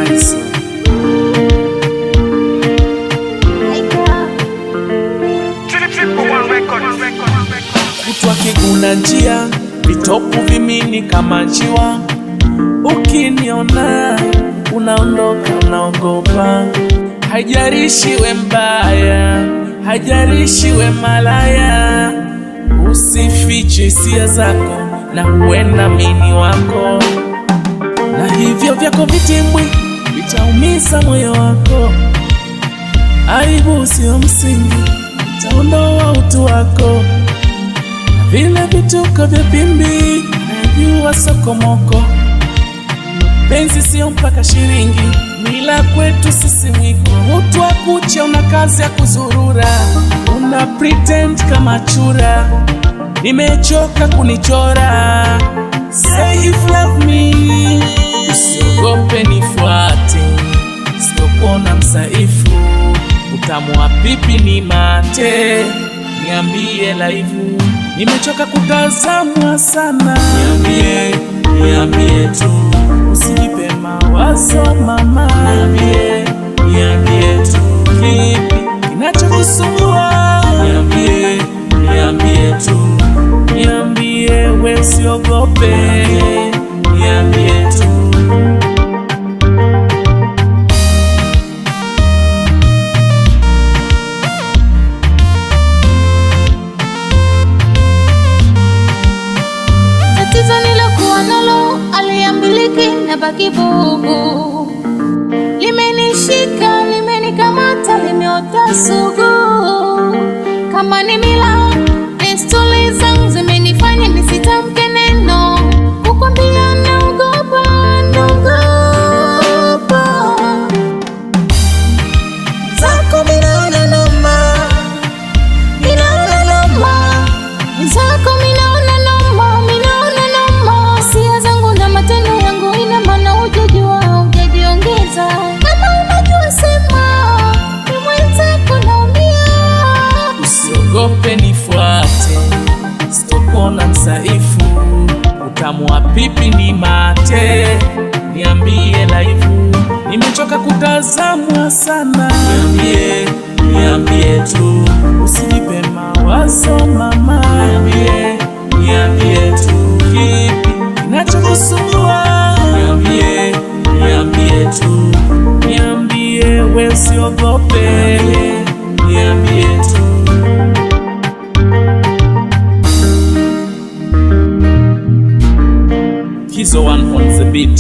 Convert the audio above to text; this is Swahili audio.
nice. Mtu akiguna njia, vitopu vimini kama njiwa. Ukiniona unaondoka, unaogopa. Haijalishi we mbaya, haijalishi we malaya, usifiche hisia zako na huenda mini wako. Na hivyo vyako vitimbwi vitaumiza moyo wako. Aibu sio msingi, itaondoa utu wako. Na vile vituko vya pimbi, najua sokomoko. Penzi sio mpaka shilingi, mila kwetu sisi mwiko. Utu wa kucha una kazi ya kuzurura, una pretend kama chura. Nimechoka kunichora, say if love me. Usiogope nifuate, sitopona msaifu. Utamu wa pipi ni mate, niambie live. Nimechoka kutazamwa sana, niambie, niambie tu. Usinipe mawazo mama, niambie, niambie tu. Kipi kinachokusumbua? Niambie, niambie tu. Niambie we usiogope, niambie tu. Tatizo nilokuwa nalo aliambiliki na baki bubu. Limenishika, limenikamata, limeota sugu. Kama ni mila, desturi zangu zimenifanya nisitamke neno. Kukwambia naogopa, naogopa. Zako minaona noma, minaona noma. Zako minaona noma, minaona noma. Sia zangu na matendo yangu ina maana hujajua, hujajiongeza. Kama unajua sema, ni mwenzako naumia. Usiogope nifuate, sitopona msaifu. Utamu wa pipi ni mate, niambie live. Nimechoka kutazamwa sana, niambie, niambie tu. Usinipe mawazo mama, niambie, niambie tu. Kipi kinachokusumbua? Niambie, niambie tu. Niambie we usiogope, niambie tu. He's the one on the beat.